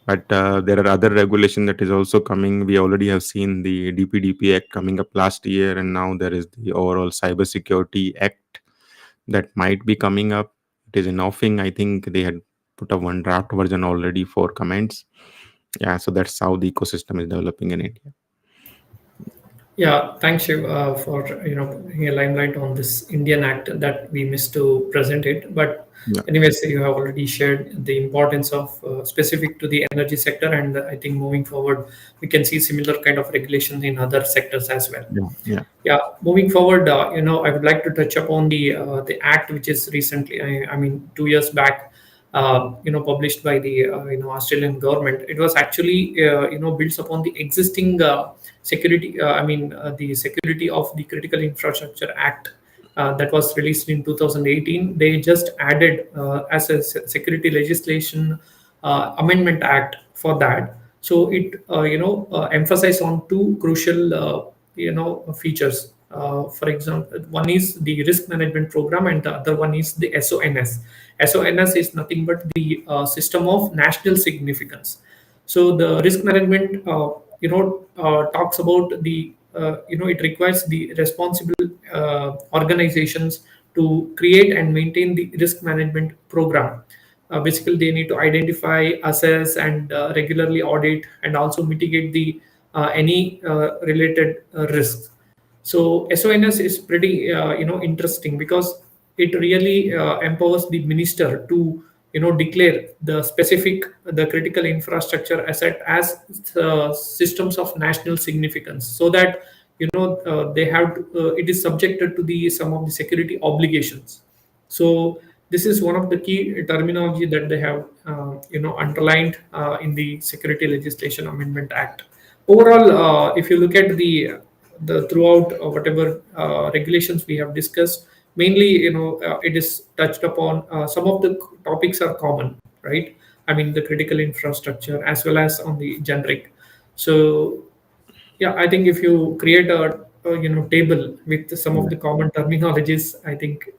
But there are other regulation that is also coming. We already have seen the DPDP Act coming up last year, and now there is the overall Cybersecurity Act that might be coming up. It is in offing. I think they had put up one draft version already for comments. Yeah, so that's how the ecosystem is developing in India. Yeah, thanks Shiv, for putting a limelight on this Indian Act that we missed to present it. But Yeah, anyways, you have already shared the importance of specific to the energy sector, and I think moving forward, we can see similar kind of regulations in other sectors as well. yeah, yeah, Yeah, moving forward, I would like to touch upon the act which is recently, I mean, 2 years back, published by the Australian government. It was actually built upon the existing security. The Security of the Critical Infrastructure Act. That was released in 2018. They just added as a security legislation amendment act for that. So it emphasize on two crucial features. For example, one is the risk management program, and the other one is the SONS. SONS is nothing but the system of national significance. So the risk management, talks about it requires the responsible organizations to create and maintain the risk management program. Basically, they need to identify, assess, and regularly audit, and also mitigate the any related risks. So SONS is pretty interesting because it really empowers the minister to declare the specific the critical infrastructure asset as systems of national significance, so that they have to, it is subjected to the some of the security obligations. So this is one of the key terminology that they have underlined in the Security Legislation Amendment Act. Overall, if you look at the throughout whatever regulations we have discussed, mainly it is touched upon. Some of the topics are common, right? I mean, the critical infrastructure as well as on the generic. So yeah, I think if you create a table with some of yeah, the common terminologies, I think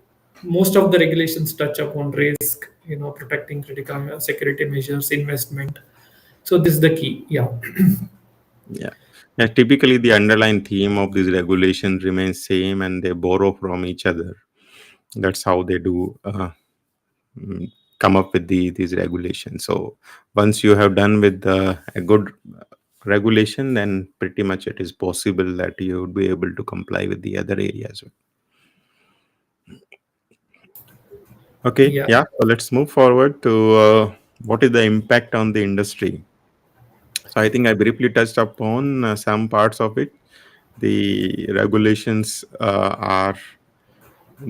most of the regulations touch upon risk, protecting critical security measures, investment. So this is the key. Yeah. yeah. Yeah, typically the underlying theme of these regulations remains same, and they borrow from each other. That's how they do mm, come up with these regulations. So once you have done with a good regulation, then pretty much it is possible that you would be able to comply with the other areas. Okay, Yeah. yeah. So let's move forward to what is the impact on the industry. So I think I briefly touched upon some parts of it. The regulations are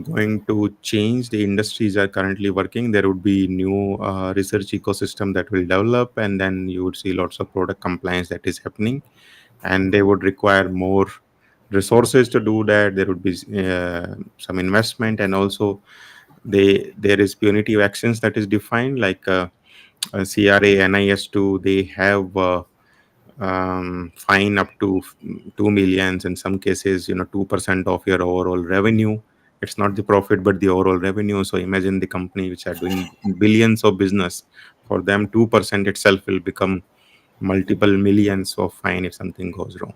going to change the industries are currently working. There would be new research ecosystem that will develop, and then you would see lots of product compliance that is happening, and they would require more resources to do that. There would be some investment, and also there is punitive actions that is defined, like CRA, NIS2. They have fine up to 2 millions in some cases, 2% of your overall revenue. It's not the profit but the overall revenue. So imagine the company which are doing billions of business, for them 2% itself will become multiple millions of fine if something goes wrong.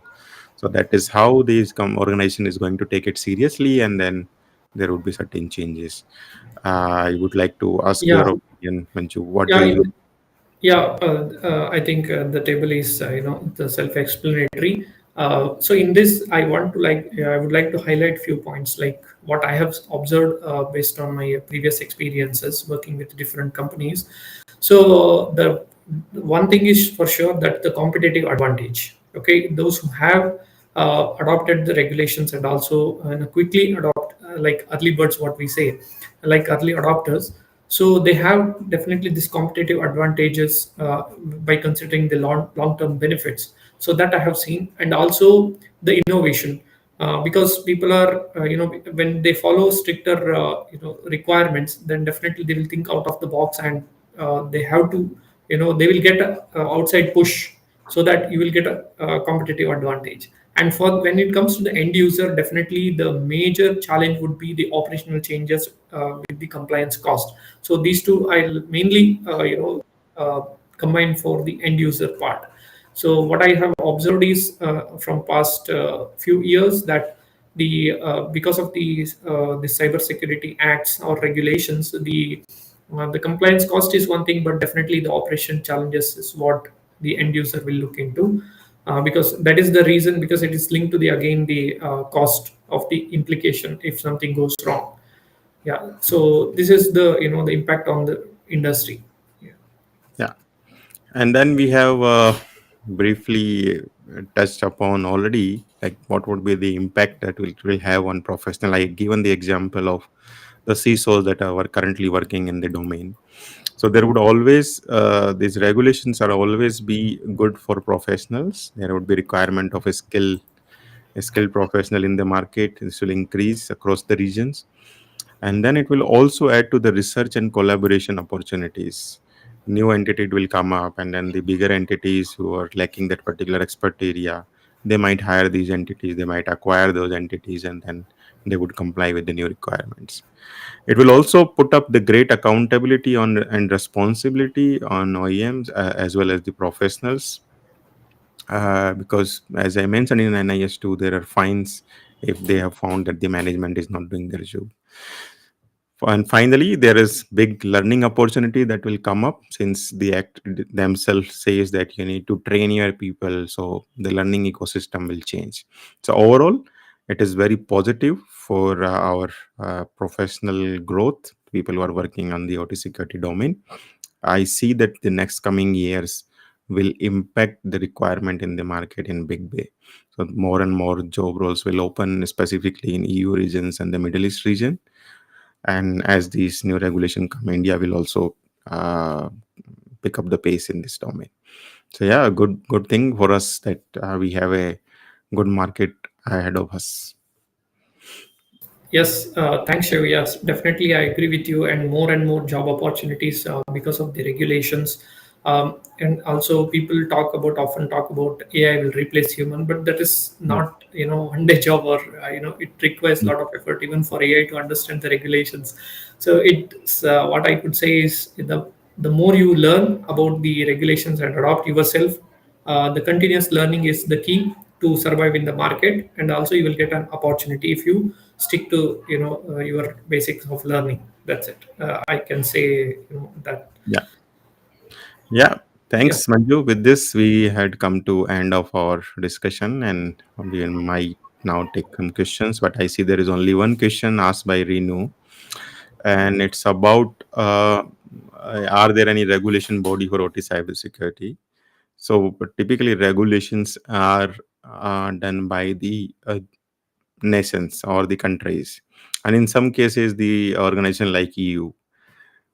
So that is how this organization is going to take it seriously, and then there would be certain changes. I would like to ask your Yeah, opinion, Manju. What do yeah, you? yeah. I think the table is the self-explanatory. So in this, I would like to highlight few points like what I have observed based on my previous experiences working with different companies. So the one thing is for sure that the competitive advantage. Okay, those who have adopted the regulations and also quickly adopt like early birds, what we say, like early adopters. So they have definitely this competitive advantages by considering the long term benefits. So that I have seen, and also the innovation. Because people are when they follow stricter requirements, then definitely they will think out of the box, and they have to they will get a outside push, so that you will get a competitive advantage. And for when it comes to the end user, definitely the major challenge would be the operational changes with the compliance cost. So these two I'll mainly uh, combine for the end user part. So what I have observed is from past few years that because of the cybersecurity acts or regulations, the compliance cost is one thing, but definitely the operation challenges is what the end user will look into, because that is the reason, because it is linked to the again the cost of the implication if something goes wrong. Yeah. So this is the impact on the industry. Yeah. Yeah. And then we have briefly touched upon already, like what would be the impact that it will have on professional. I given the example of the CISOs that are currently working in the domain. So there would always these regulations are always be good for professionals. There would be requirement of a skilled professional in the market. This will increase across the regions, and then it will also add to the research and collaboration opportunities. New entity will come up, and then the bigger entities who are lacking that particular expert area, they might hire these entities, they might acquire those entities, and then they would comply with the new requirements. It will also put up the great accountability on and responsibility on OEMs, as well as the professionals, because as I mentioned in NIS2, there are fines if they have found that the management is not doing their job. And finally, there is big learning opportunity that will come up, since the act themselves says that you need to train your people, so the learning ecosystem will change. So overall, it is very positive for our professional growth, people who are working on the OT security domain. I see that the next coming years will impact the requirement in the market in big way. So more and more job roles will open, specifically in EU regions and the Middle East region. And as these new regulation come, India will also uh, pick up the pace in this domain. So yeah, a good thing for us that we have a good market ahead of us. Yes, thanks, Shiv. Yes, definitely, I agree with you. And more job opportunities because of the regulations. And also, people often talk about AI will replace human, but that is Mm, not one day job, or it requires a mm. lot of effort even for AI to understand the regulations. So it's what I could say is the more you learn about the regulations and adopt yourself, the continuous learning is the key to survive in the market, and also you will get an opportunity if you stick to your basics of learning. That's it. I can say that. Yeah, yeah. Yeah. Thanks, Manju. With this, we had come to end of our discussion, and we might now take some questions. But I see there is only one question asked by Renu, and it's about are there any regulation body for OT cybersecurity? So, but typically, regulations are done by the nations or the countries. and in some cases the organization like EU.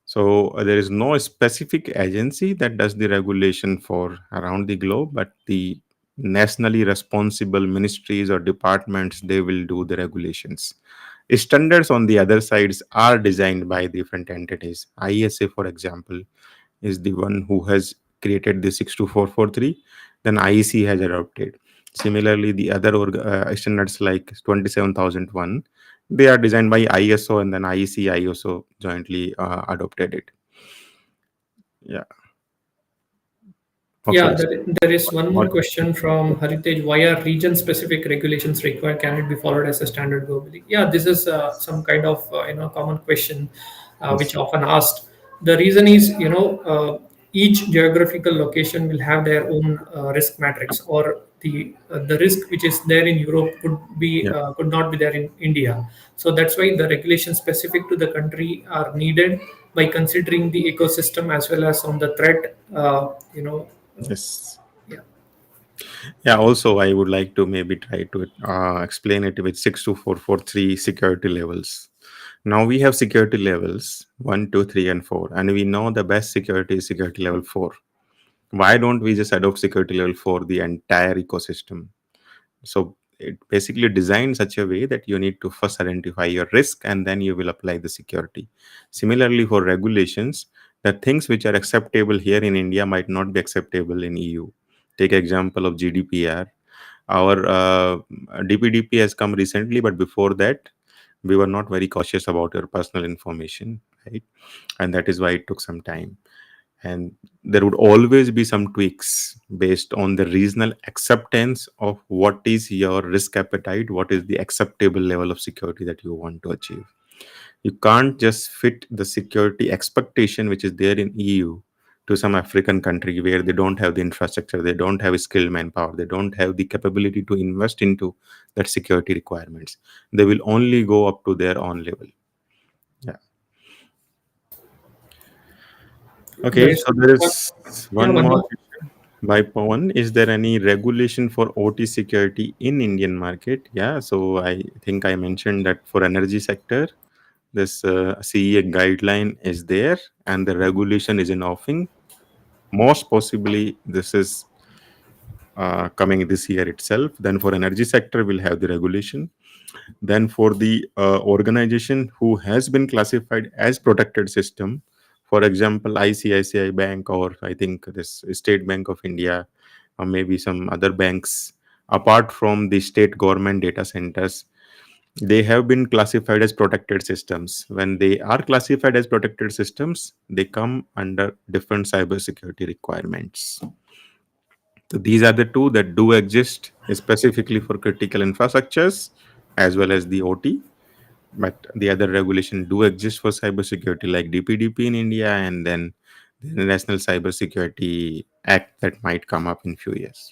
So there is no specific agency that does the regulation for around the globe, but the nationally responsible ministries or departments, they will do the regulations. Standards on the other sides are designed by different entities. ISA, for example, is the one who has created the 62443, then IEC has adopted. Similarly, the other standards like 27001, they are designed by ISO, and then IEC, ISO jointly adopted it. Yeah. Yeah, Okay. So there is one more what? question from Haritej. Why are region-specific regulations required? Can it be followed as a standard globally? Yeah, this is some kind of common question which Yes. often asked. The reason is each geographical location will have their own risk matrix, or the risk which is there in Europe Yeah. could not be there in India. So that's why the regulations specific to the country are needed by considering the ecosystem as well as on the threat. Yes. Yeah. Yeah. Also, I would like to maybe try to explain it with 62443 security levels. Now we have security levels one, two, three, and four, and we know the best security is security level four. Why don't we just adopt security level for the entire ecosystem? So it basically designed such a way that you need to first identify your risk and then you will apply the security. Similarly, for regulations, the things which are acceptable here in India might not be acceptable in EU. Take example of GDPR. Our DPDP has come recently, but before that, we were not very cautious about your personal information, right? And that is why it took some time. And there would always be some tweaks based on the regional acceptance of what is your risk appetite, what is the acceptable level of security that you want to achieve. You can't just fit the security expectation which is there in EU to some African country where they don't have the infrastructure, they don't have skilled manpower, they don't have the capability to invest into that security requirements. They will only go up to their own level. Yeah. There Okay, is so there one, is yeah, one one more more. question by Pawan. Is there any regulation for OT security in Indian market? Yeah, so I think I mentioned that for energy sector, this CEA guideline is there and the regulation is in offing. Most possibly, this is coming this year itself. Then for energy sector, we'll have the regulation. Then for the organization who has been classified as protected system, for example, ICICI Bank, or I think this State Bank of India, or maybe some other banks, apart from the state government data centers, they have been classified as protected systems. When they are classified as protected systems, they come under different cybersecurity requirements. So these are the two that do exist specifically for critical infrastructures as well as the OT. But the other regulation do exist for cybersecurity, like DPDP in India, and then the National Cybersecurity Act that might come up in few years.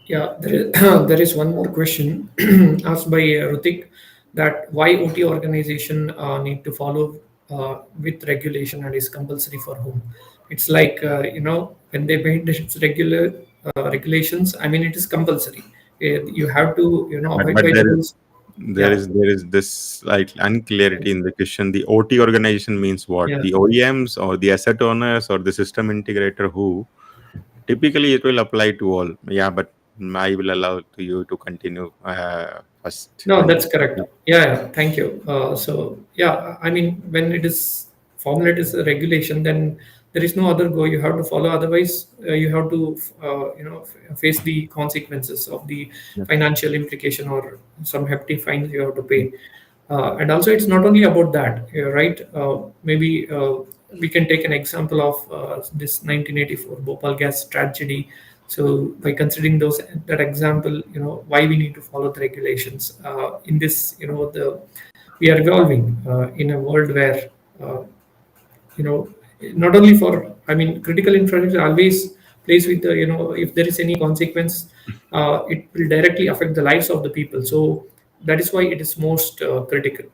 Yeah, there is, there is one more question asked by Rutik, that why OT organization need to follow with regulation and is compulsory for whom? It's like when they made this regular regulations. I mean, it is compulsory. You have to But abide but by the there is rules. there Yeah, is there is this like unclarity in the question. The OT organization means what? yeah. The OEMs or the asset owners or the system integrator who? Typically, it will apply to all. Yeah, but I will allow to you to continue first. No, And that's correct. Yeah, yeah, thank you. So, yeah, I mean, when it is formulated as a regulation, then there is no other go. You have to follow. Otherwise, you have to, face the consequences of the yeah, financial implication or some hefty fines you have to pay. And also, it's not only about that, right? Maybe we can take an example of this 1984 Bhopal gas tragedy. So, by considering that example, why we need to follow the regulations in this, the we are evolving in a world where uh, you know not only for, I mean, critical infrastructure always plays with the, if there is any consequence, it will directly affect the lives of the people. So that is why it is most critical.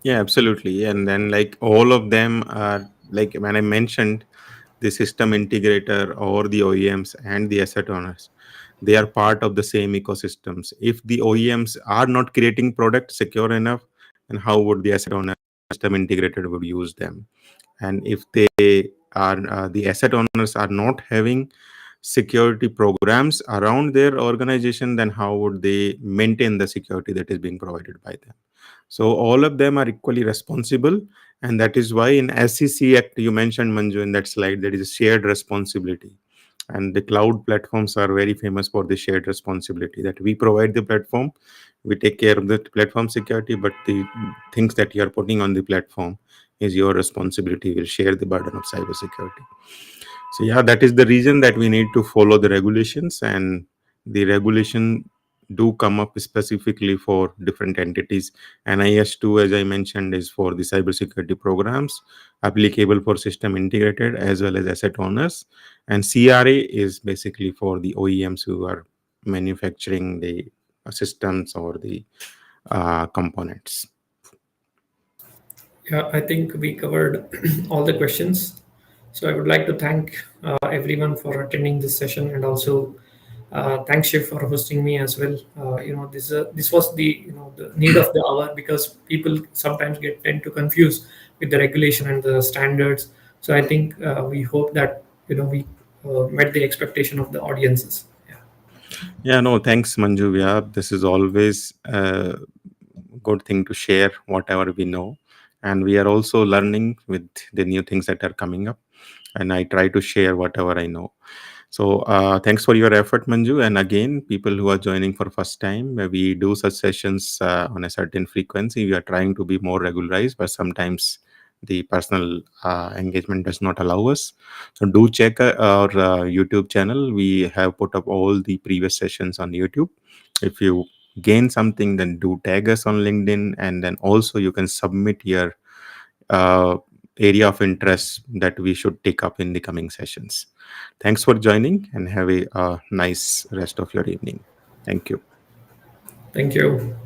yeah, absolutely. And then like all of them are like when I mentioned the system integrator or the OEMs and the asset owners, they are part of the same ecosystems. If the OEMs are not creating product secure enough, then how would the asset owner, system integrated would use them? And if they are the asset owners are not having security programs around their organization, then how would they maintain the security that is being provided by them? So all of them are equally responsible, and that is why in SEC Act you mentioned, Manju, in that slide, there is a shared responsibility. And the cloud platforms are very famous for the shared responsibility, that we provide the platform, we take care of the platform security, but the things that you are putting on the platform is your responsibility. We'll share the burden of cybersecurity. So yeah, that is the reason that we need to follow the regulations, and the regulation do come up specifically for different entities. NIS2, as I mentioned, is for the cybersecurity programs applicable for system integrated as well as asset owners, and CRA is basically for the OEMs who are manufacturing the systems or the components. Yeah, I think we covered all the questions. So I would like to thank everyone for attending this session, and also thanks Shiv for hosting me as well. This was the the need of the hour, because people sometimes get tend to confuse with the regulation and the standards. So I think we hope that we met the expectation of the audiences. Yeah, Yeah, no, thanks, Manju. Yeah, this is always a good thing to share whatever we know. And we are also learning with the new things that are coming up. And I try to share whatever I know. So thanks for your effort, Manju. And again, people who are joining for first time, we do such sessions on a certain frequency. We are trying to be more regularized, but sometimes the personal engagement does not allow us. So do check our YouTube channel. We have put up all the previous sessions on YouTube. If you gain something, then do tag us on LinkedIn, and then also you can submit your uh, area of interest that we should take up in the coming sessions. Thanks for joining, and have a nice rest of your evening. Thank you. thank you.